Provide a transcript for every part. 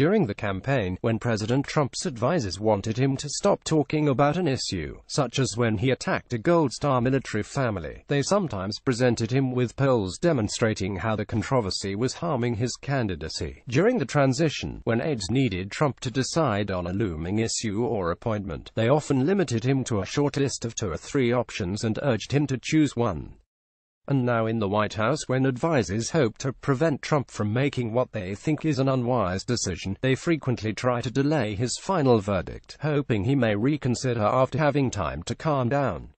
during the campaign, when President Trump's advisors wanted him to stop talking about an issue, such as when he attacked a Gold Star military family. They sometimes presented him with polls demonstrating how the controversy was harming his candidacy. During the transition, when aides needed Trump to decide on a looming issue or appointment, they often limited him to a short list of 2 or 3 options and urged him to choose one. And now in the White House, when advisors hope to prevent Trump from making what they think is an unwise decision, they frequently try to delay his final verdict, hoping he may reconsider after having time to calm down.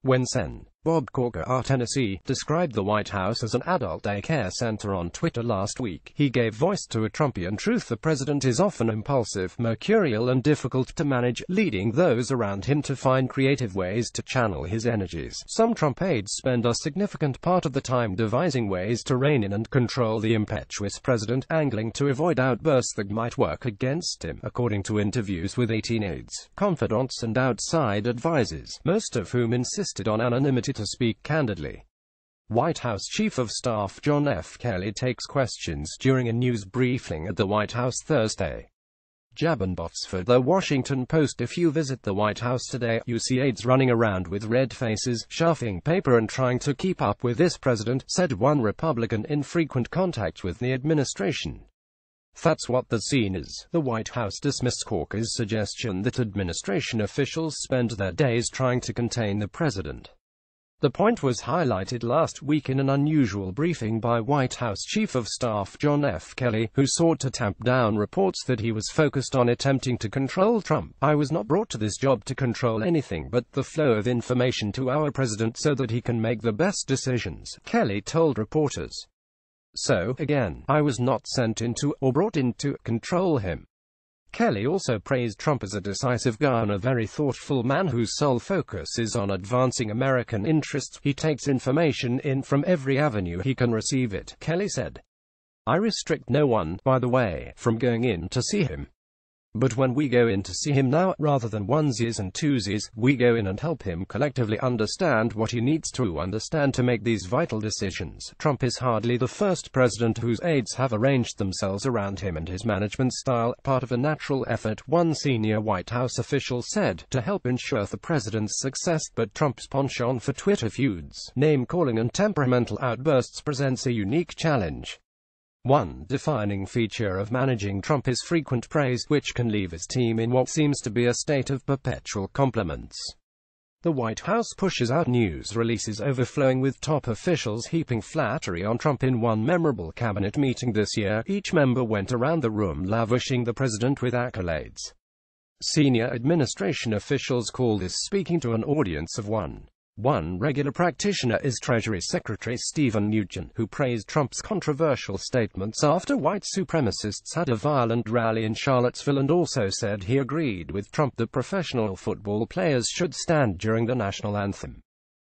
When Sen. Bob Corker of Tennessee described the White House as an adult daycare center on Twitter last week, he gave voice to a Trumpian truth: the president is often impulsive, mercurial and difficult to manage, leading those around him to find creative ways to channel his energies. Some Trump aides spend a significant part of the time devising ways to rein in and control the impetuous president, angling to avoid outbursts that might work against him, according to interviews with 18 aides, confidants and outside advisors, most of whom insisted on anonymity to speak candidly. White House Chief of Staff John F. Kelly takes questions during a news briefing at the White House Thursday. Jabberbots for The Washington Post. If you visit the White House today, you see aides running around with red faces, shuffling paper and trying to keep up with this president, said one Republican in frequent contact with the administration. That's what the scene is. The White House dismissed Corker's suggestion that administration officials spend their days trying to contain the president. The point was highlighted last week in an unusual briefing by White House Chief of Staff John F. Kelly, who sought to tamp down reports that he was focused on attempting to control Trump. "I was not brought to this job to control anything but the flow of information to our president so that he can make the best decisions," Kelly told reporters. "So, again, I was not sent in to, or brought in to, control him." Kelly also praised Trump as a decisive guy and a very thoughtful man whose sole focus is on advancing American interests. "He takes information in from every avenue he can receive it," Kelly said. "I restrict no one, by the way, from going in to see him. But when we go in to see him now, rather than onesies and twosies, we go in and help him collectively understand what he needs to understand to make these vital decisions." Trump is hardly the first president whose aides have arranged themselves around him and his management style, part of a natural effort, one senior White House official said, to help ensure the president's success. But Trump's penchant for Twitter feuds, name-calling and temperamental outbursts presents a unique challenge. One defining feature of managing Trump is frequent praise, which can leave his team in what seems to be a state of perpetual compliments. The White House pushes out news releases overflowing with top officials heaping flattery on Trump. In one memorable cabinet meeting this year, each member went around the room lavishing the president with accolades. Senior administration officials call this speaking to an audience of one. One regular practitioner is Treasury Secretary Stephen Mnuchin, who praised Trump's controversial statements after white supremacists had a violent rally in Charlottesville, and also said he agreed with Trump that professional football players should stand during the national anthem.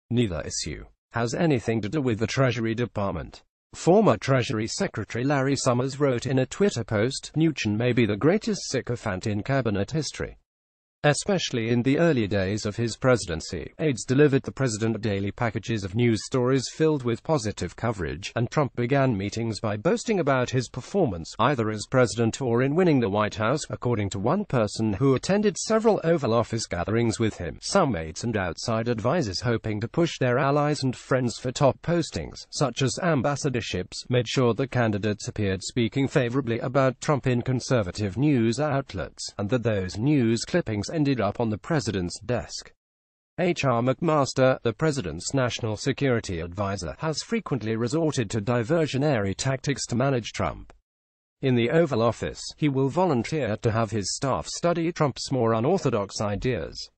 Neither issue has anything to do with the Treasury Department. Former Treasury Secretary Larry Summers wrote in a Twitter post, "Mnuchin may be the greatest sycophant in cabinet history. Especially in the early days of his presidency, aides delivered the president daily packages of news stories filled with positive coverage, and Trump began meetings by boasting about his performance, either as president or in winning the White House, according to one person who attended several Oval Office gatherings with him. Some aides and outside advisors hoping to push their allies and friends for top postings, such as ambassadorships, made sure the candidates appeared speaking favorably about Trump in conservative news outlets, and that those news clippings ended up on the president's desk. H.R. McMaster, the president's national security advisor, has frequently resorted to diversionary tactics to manage Trump. In the Oval Office, he will volunteer to have his staff study Trump's more unorthodox ideas.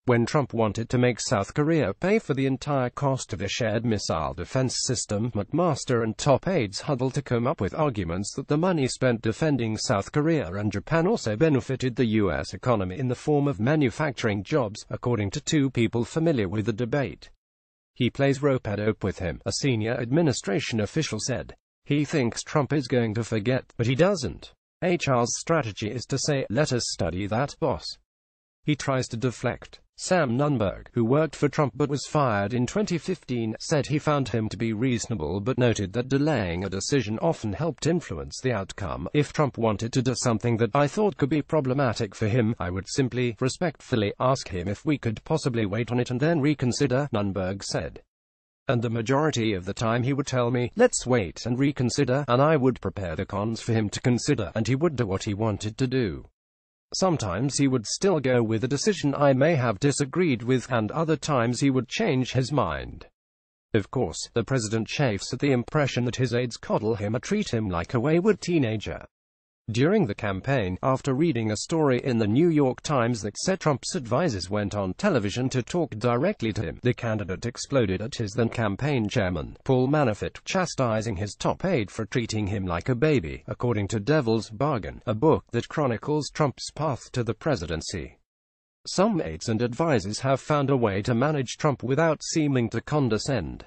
When Trump wanted to make South Korea pay for the entire cost of a shared missile defense system, McMaster and top aides huddled to come up with arguments that the money spent defending South Korea and Japan also benefited the U.S. economy in the form of manufacturing jobs, according to two people familiar with the debate. "He plays rope-a-dope with him," a senior administration official said. "He thinks Trump is going to forget, but he doesn't. HR's strategy is to say, 'Let us study that, boss.' He tries to deflect. Sam Nunberg, who worked for Trump but was fired in 2015, said he found him to be reasonable but noted that delaying a decision often helped influence the outcome. If Trump wanted to do something that I thought could be problematic for him, I would simply, respectfully, ask him if we could possibly wait on it and then reconsider, Nunberg said. And the majority of the time he would tell me, let's wait and reconsider, and I would prepare the cons for him to consider, and he would do what he wanted to do. Sometimes he would still go with a decision I may have disagreed with, and other times he would change his mind. Of course, the president chafes at the impression that his aides coddle him or treat him like a wayward teenager. During the campaign, after reading a story in the New York Times that said Trump's advisors went on television to talk directly to him, the candidate exploded at his then-campaign chairman, Paul Manafort, chastising his top aide for treating him like a baby, according to Devil's Bargain, a book that chronicles Trump's path to the presidency. Some aides and advisors have found a way to manage Trump without seeming to condescend.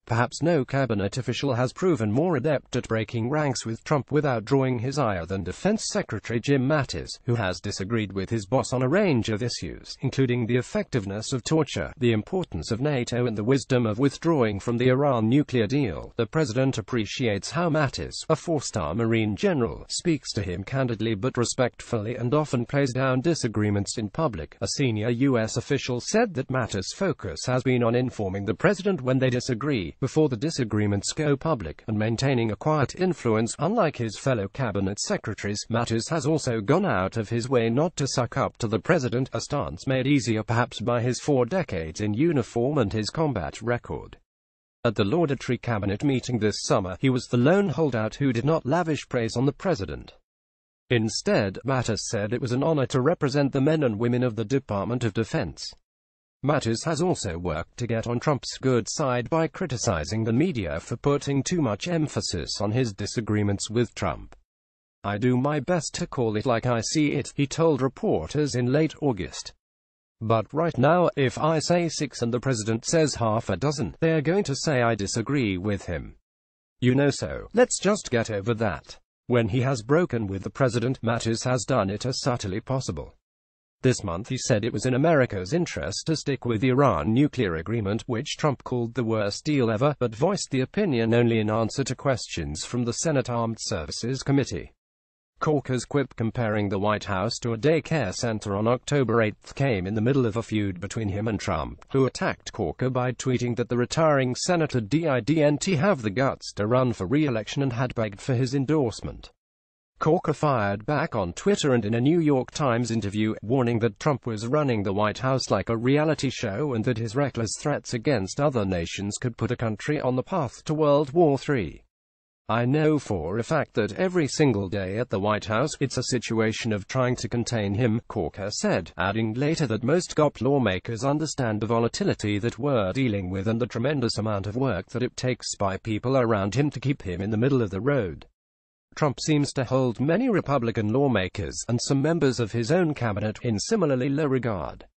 Perhaps no cabinet official has proven more adept at breaking ranks with Trump without drawing his ire than Defense Secretary Jim Mattis, who has disagreed with his boss on a range of issues, including the effectiveness of torture, the importance of NATO and the wisdom of withdrawing from the Iran nuclear deal. The president appreciates how Mattis, a four-star Marine general, speaks to him candidly but respectfully and often plays down disagreements in public. A senior U.S. official said that Mattis' focus has been on informing the president when they disagree, before the disagreements go public, and maintaining a quiet influence. Unlike his fellow cabinet secretaries, Mattis has also gone out of his way not to suck up to the president, a stance made easier perhaps by his 4 decades in uniform and his combat record. At the laudatory cabinet meeting this summer, he was the lone holdout who did not lavish praise on the president. Instead, Mattis said it was an honor to represent the men and women of the Department of Defense. Mattis has also worked to get on Trump's good side by criticizing the media for putting too much emphasis on his disagreements with Trump. I do my best to call it like I see it, he told reporters in late August. But right now, if I say 6 and the president says half a dozen, they are going to say I disagree with him. So let's just get over that. When he has broken with the president, Mattis has done it as subtly possible. This month he said it was in America's interest to stick with the Iran nuclear agreement, which Trump called the worst deal ever, but voiced the opinion only in answer to questions from the Senate Armed Services Committee. Corker's quip comparing the White House to a daycare center on October 8 came in the middle of a feud between him and Trump, who attacked Corker by tweeting that the retiring senator didn't have the guts to run for re-election and had begged for his endorsement. Corker fired back on Twitter and in a New York Times interview, warning that Trump was running the White House like a reality show and that his reckless threats against other nations could put a country on the path to World War III. I know for a fact that every single day at the White House, it's a situation of trying to contain him, Corker said, adding later that most GOP lawmakers understand the volatility that we're dealing with and the tremendous amount of work that it takes by people around him to keep him in the middle of the road. Trump seems to hold many Republican lawmakers, and some members of his own cabinet, in similarly low regard.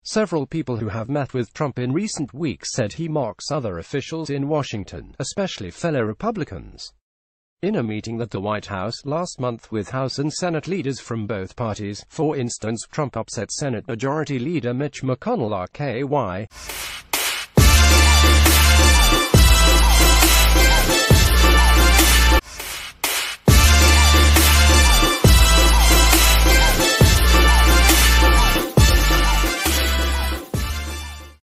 Several people who have met with Trump in recent weeks said he mocks other officials in Washington, especially fellow Republicans. In a meeting at the White House last month with House and Senate leaders from both parties, for instance, Trump upset Senate Majority Leader Mitch McConnell, RKY.